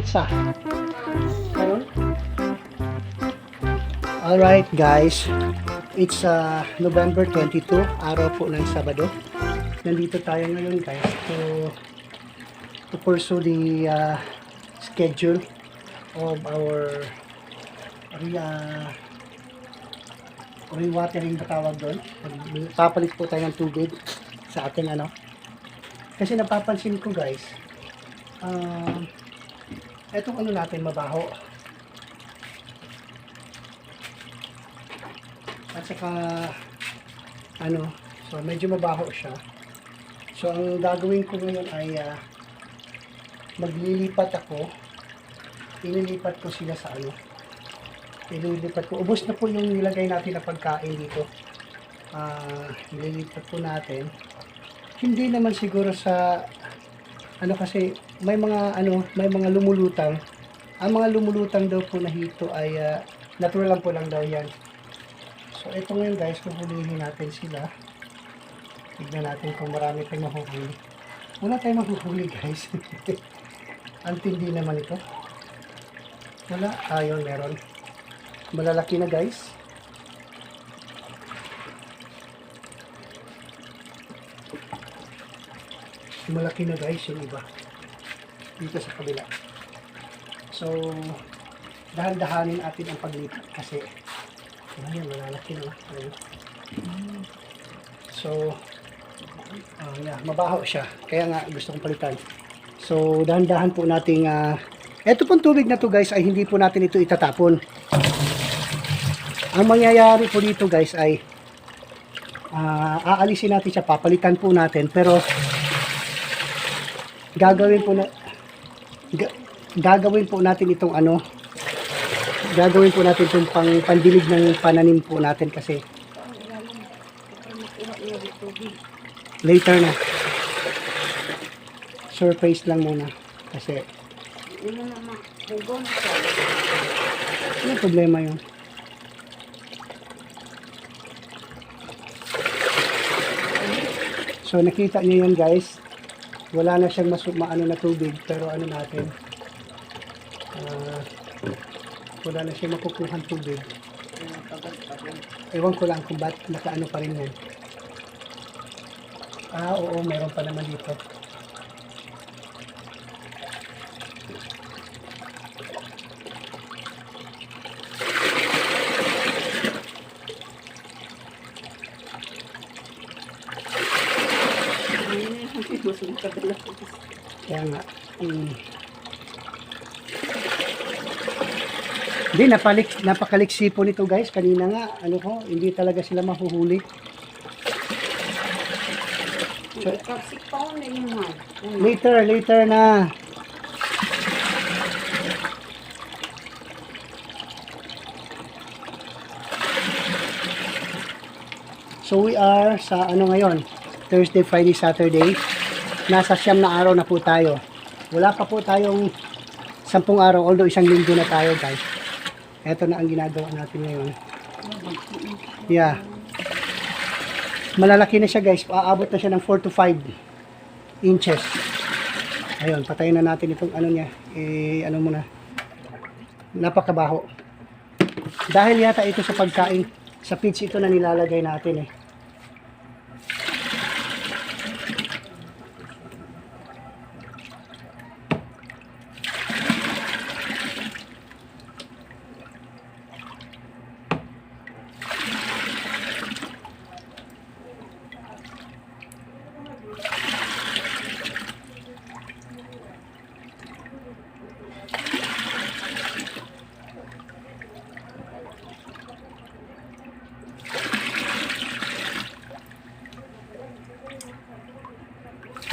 pizza. Karon? Alright guys, it's November 22, araw po ng Sabado. Nandito tayo ngayon guys to pursue the schedule of our rewatering ba tawag doon. Papalit po tayo ng tubig sa ating ano. Kasi napapansin ko guys, etong ano natin mabaho. At saka ano, so medyo mabaho siya. So ang gagawin ko ngayon ay maglilipat ako. Inilipat ko sila sa ano. Inilipat ko. Ubos na po yung nilagay natin na pagkain dito. Inilipat po natin. Hindi naman siguro sa ano kasi may mga ano, may mga lumulutang. Ang mga lumulutang daw po na hito ay natural lang po lang daw yan. So, ito ngayon guys, huhulihin natin sila. Tignan natin kung marami tayong mahuhuli. Wala tayong mahuhuli guys. Ang tindi naman ito. Wala. Ayun, meron. Malalaki na guys. Malaki na guys yung iba. Dito sa kabila. So, dahan-dahanin natin ang paglipat kasi ayan, malalaki na. So, yeah, mabaho siya. Kaya nga gusto kong palitan. So, dahan-dahan po nating eto pong tubig na to guys ay hindi po natin ito itatapon. Ang mangyayari po dito guys ay aalisin natin siya, papalitan po natin, pero gagawin po natin itong ano, gagawin po natin itong pandilig ng pananim po natin kasi later na. Surface lang muna kasi ano problema yun? So nakita niyo yun guys, wala na siyang maano na tubig, pero ano natin, wala na siyang makukuhang tubig. Ewan ko lang kung ba't nakaano pa rin yan. Oo, meron pa naman dito. Kaya nga, hindi, napakaliksipo nito guys. Kanina nga, ano ko, hindi talaga sila mahuhuli. So, later na. So we are sa ano ngayon? Thursday, Friday, Saturday. Nasa 9 na araw na po tayo. Wala pa po tayong 10 araw, although isang linggo na tayo guys. Ito na ang ginagawa natin ngayon. Yeah. Malalaki na siya guys. Aabot na siya ng 4 to 5 inches. Ayun, patayin na natin itong ano niya. Ano muna. Napakabaho. Dahil yata ito sa pagkain, sa feeds ito na nilalagay natin eh.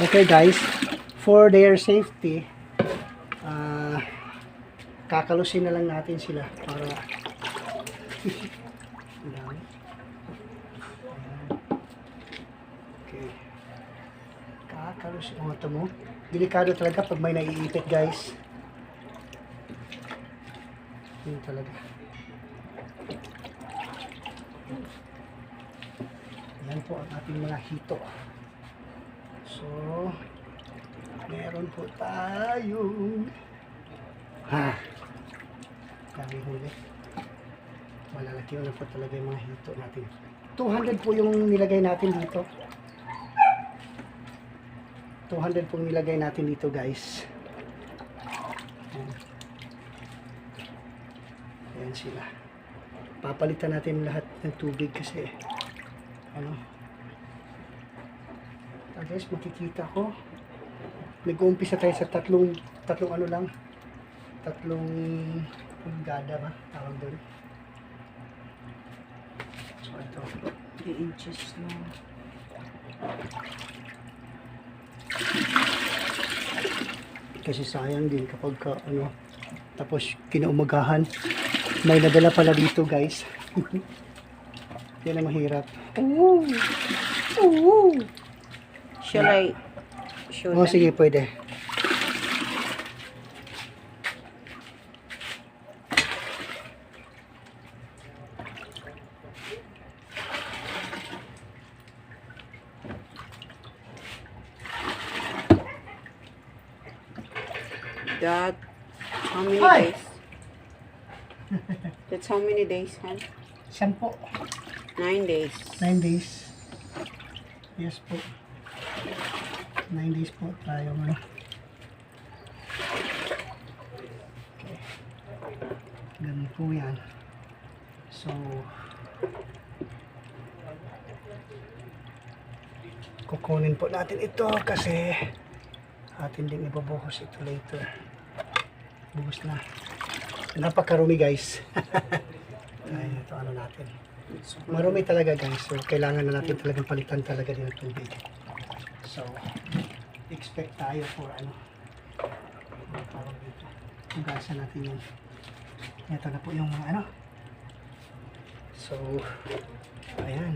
Okay guys, for their safety, kakalusin na lang natin sila para okay. Kakalusin ito mo. Delikado talaga pag may naiipit guys. Yun talaga. Yan po ang ating mga hito. So, meron po tayong Ha. Dami huli. Malalaki na po talaga yung mga hito natin. 200 po yung nilagay natin dito. 200 po nilagay natin dito guys. Ayan. Ayan sila. Papalitan natin lahat ng tubig kasi ano. Guys, makikita ko. Nag-uumpisa tayo sa tatlong ano lang. Tatlong pulgada ba? Tawag doon. So ito. 3 inches lang. Kasi sayang din kapag ano, tapos kinaumagahan. May nadala pala dito guys. Yan ang mahirap. Ooh. Ooh. Shall I show Oh, them? sige, pwede. That, how many Hi. days? That's how many days, huh? 10 po. 9 days. 9 days. Yes po. 9 days po tayo ano. Okay. Ganun po yan. So, kukunin po natin ito kasi atin din ibabuhos ito later. Buhos na. Napakarumi guys. Ay, ito ano natin. Marumi talaga guys. So, kailangan na natin talagang palitan talaga din ng tubig. So, expect tayo for ano. Tawag dito. Hugasan natin yung ito na po yung ano. So, ayan.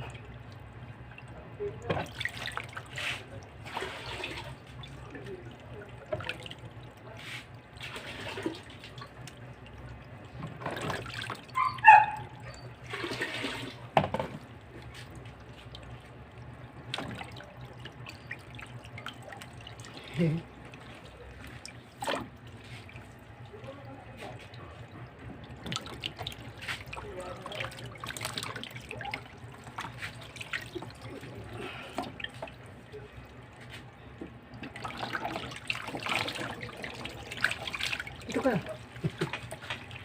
Ito ka.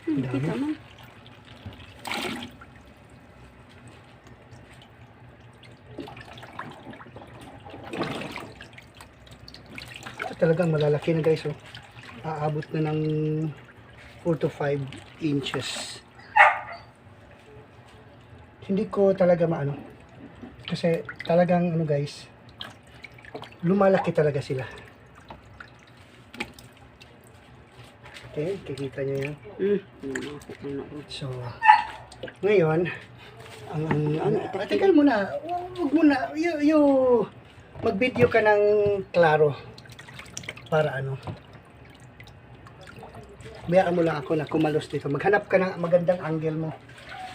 Kita mo. Ito talagang malalaki na guys. Oh. Aabot na ng 4 to 5 inches. Hindi ko talaga maano. Kasi talagang ano guys, lumalaki talaga sila. Okay, kikita nyo yan. So, ngayon, tagal mo na, huwag mo na, mag-video ka ng klaro. Para ano, bayaan mo lang ako na kumalos dito. Maghanap ka ng magandang angle mo.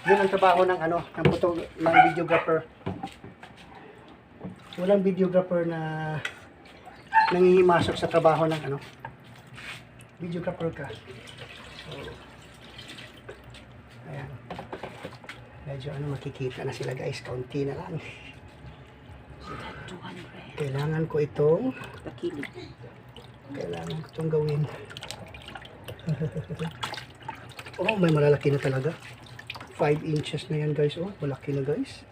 Yun ang trabaho ng ano, ng ng videographer. Walang videographer na nangihimasok sa trabaho ng ano, videographer ka. So, ayan. Medyo ano, makikita na sila guys. Kaunti na lang. 200. Kailangan ko itong Pakilid. kailangan ko itong gawin. Oh, may malalaki na talaga. 5 inches na yan guys. Oh, malaki na guys.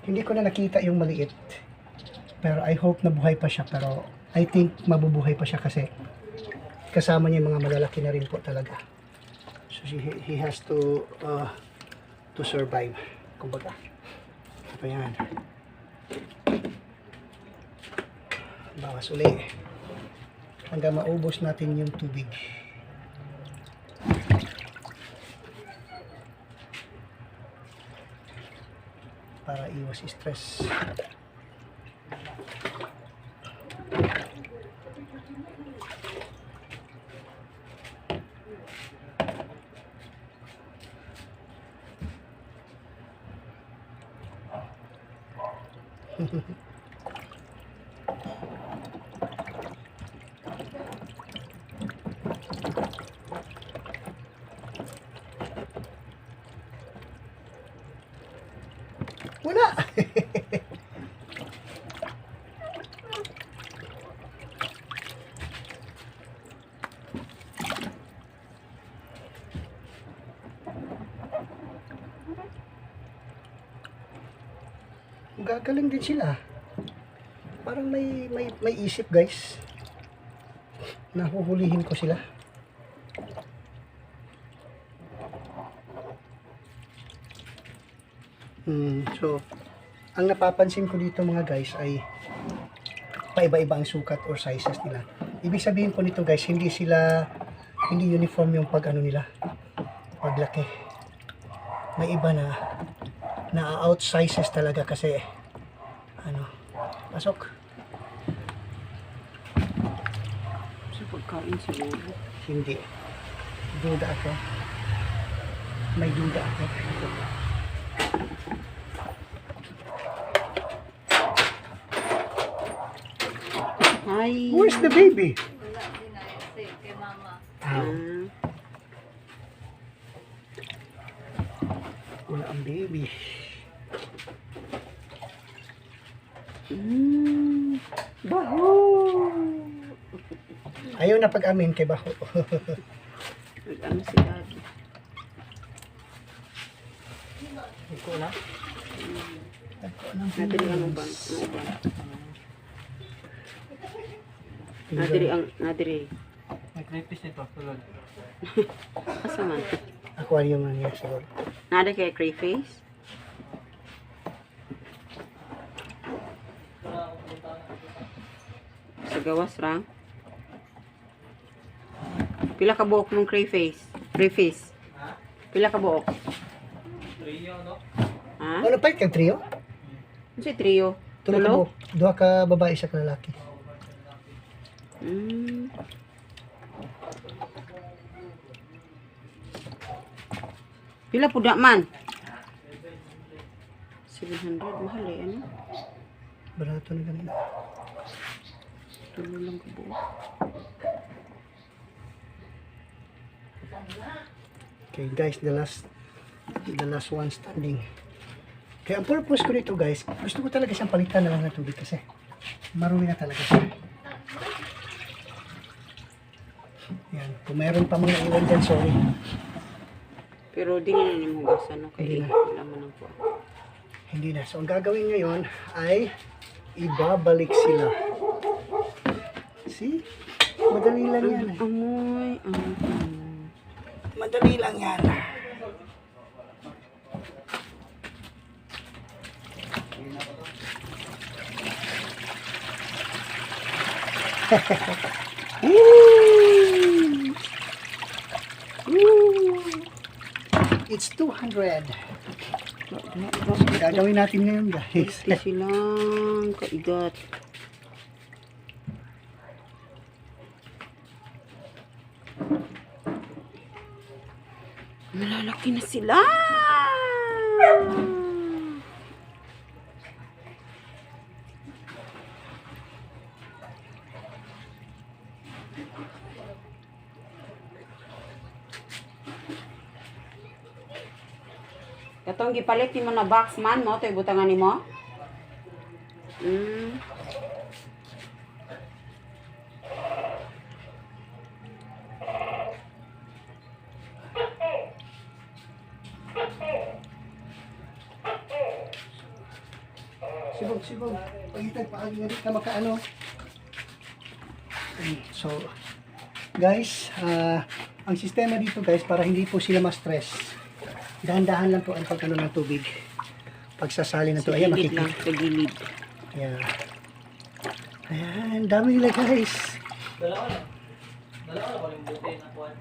Hindi ko na nakita yung maliit. Pero I hope na buhay pa siya. Pero I think mabubuhay pa siya kasi kasama niya yung mga malalaki na rin po talaga. So he has to survive. Kumbaga. Ito yan. Bawas uli. Hanggang maubos natin yung tubig. Para iwas stress. Wala. Gagaling din sila. Parang may isip, guys. Nahuhulihin ko sila. So, ang napapansin ko dito mga guys ay paiba-iba ang sukat or sizes nila. Ibig sabihin po nito guys, hindi uniform yung pag ano nila, paglaki. May iba na out sizes talaga kasi ano, pasok. Sa pagkain siguro. Hindi. Duda ako. May duda ako. Hi. Where's the baby? Wala din na save kay mama. Ah, Ah, wala ang baby. baho. Ayaw na pag-amin kay Baho. Nag-ano si Daddy. Iko na. Nadiri ang uban. Nadiri. May crayfish nito, tulad. Asa man? Aquarium na niya siguro. Nada kay crayfish? Sa gawas ra? Pila ka buok mong crayfish? Crayfish? Pila ka buok? Trio, no? Ha? Ano pa kang trio? Ano si trio? Tulo ka Tulo? buhok. Duha ka babae, isa ka lalaki. Mm. Pila po da man? 700, mahal eh, ano? Barato na ganun. Tulo lang ka buo. Okay guys, the last one standing. Kaya ang purpose ko nito guys, gusto ko talaga siyang palitan na lang ng tubig kasi marumi na talaga siya. Yan, kung mayroon pa mga iwan dyan, sorry. Pero di nga na mo gasa, no? Hindi Kaya na. wala mo nang po. Hindi na. So ang gagawin ngayon ay ibabalik sila. See? Madali lang yan. Amoy, Madali lang yan. It's 200. Gagawin natin ngayon guys. Di silang kaigat. Malalaki na sila! Katong gipalit ni mo na box man mo, ito ibutangan ni mo? Sibog. Pagitag paagi nga di ka makaano. So, guys, ang sistema dito guys, para hindi po sila ma-stress. Dahan-dahan lang po ang pagkano ng tubig. Pagsasali na to. Ayan, Gilid lang, makikita. sa gilid. Ayan. Ayan, dami nila guys. Dalawa na ko yung buti na kuwan.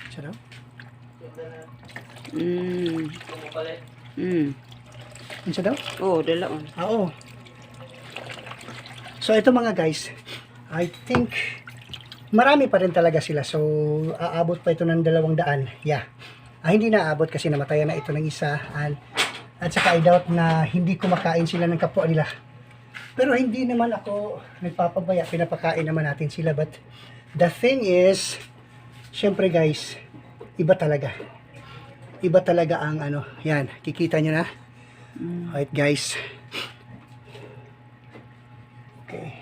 Sarap. Kumupalit. Ano siya daw? Oh, dalaon. Oo. So, ito mga guys, I think, marami pa rin talaga sila. So, aabot pa ito ng 200. Yeah. Hindi na aabot kasi namatayan na ito ng isa. And At saka I doubt na hindi kumakain sila ng kapwa nila. Pero hindi naman ako nagpapabaya, pinapakain naman natin sila. But the thing is, syempre guys, iba talaga. Iba talaga ang ano, yan, kikita nyo na. Alright guys. Okay.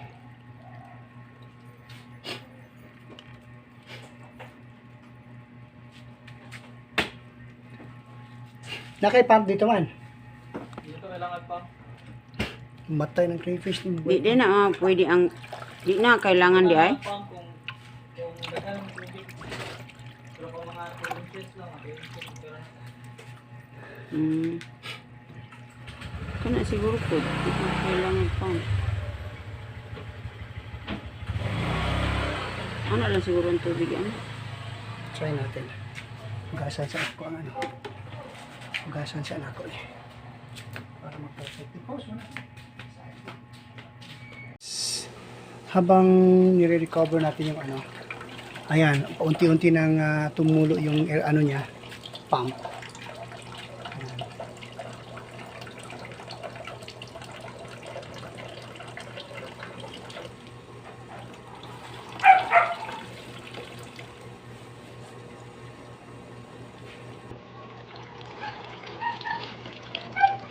Nakipump dito man. Dito kailangan pa. Matay ng crayfish. Di na pwede ang di na kailangan di ay. Kung daghan ng tubig. Pero kung mga 2 inches lang, 8 inches pero Kana siguro po di na kailangan pa. Ano lang siguro ang tubig ano? Try natin. Hugasan sa ako ang ano. Hugasan sa anak ko eh. Para mag-perfect. I-pause mo na. Habang nire-recover natin yung ano, ayan, paunti-unti nang tumulo yung air, ano niya, pump. Ayan.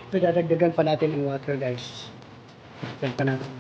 So, dadagdagan pa natin ang water guys. Dagdagan pa natin.